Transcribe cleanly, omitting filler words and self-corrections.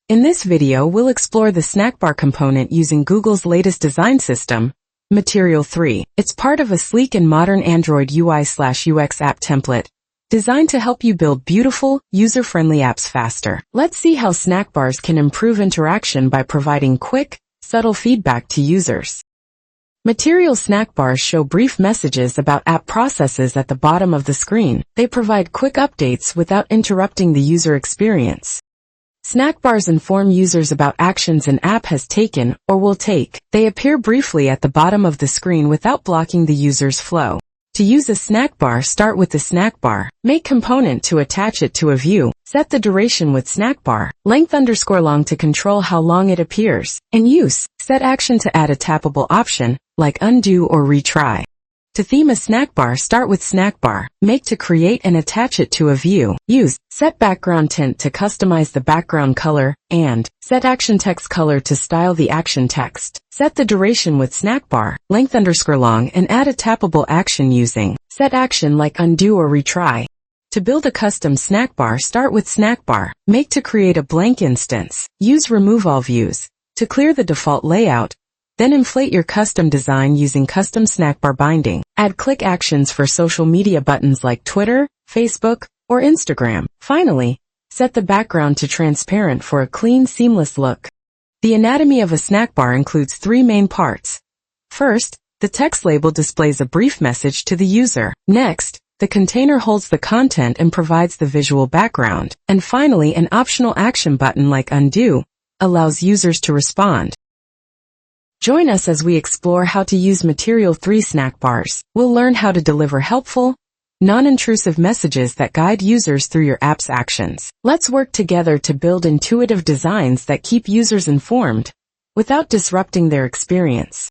In this video, we'll explore the Snackbar component using Google's latest design system, Material 3. It's part of a sleek and modern Android UI/UX app template, designed to help you build beautiful, user-friendly apps faster. Let's see how Snackbars can improve interaction by providing quick, subtle feedback to users. Material Snackbars show brief messages about app processes at the bottom of the screen. They provide quick updates without interrupting the user experience. Snackbars inform users about actions an app has taken or will take. They appear briefly at the bottom of the screen without blocking the user's flow. To use a snackbar, start with the snackbar. Make component to attach it to a view. Set the duration with snackbar. Length_long to control how long it appears. In use, set action to add a tappable option, like undo or retry. To theme a snackbar, start with snackbar. Make to create and attach it to a view. Use, set background tint to customize the background color, and set action text color to style the action text. Set the duration with snackbar, length_long, and add a tappable action using set action like undo or retry. To build a custom snackbar, start with snackbar. Make to create a blank instance. Use remove all views to clear the default layout. Then inflate your custom design using custom snackbar binding. Add click actions for social media buttons like Twitter, Facebook, or Instagram. Finally, set the background to transparent for a clean, seamless look. The anatomy of a snackbar includes three main parts. First, the text label displays a brief message to the user. Next, the container holds the content and provides the visual background. And finally, an optional action button like undo allows users to respond. Join us as we explore how to use Material 3 Snackbars. We'll learn how to deliver helpful, non-intrusive messages that guide users through your app's actions. Let's work together to build intuitive designs that keep users informed without disrupting their experience.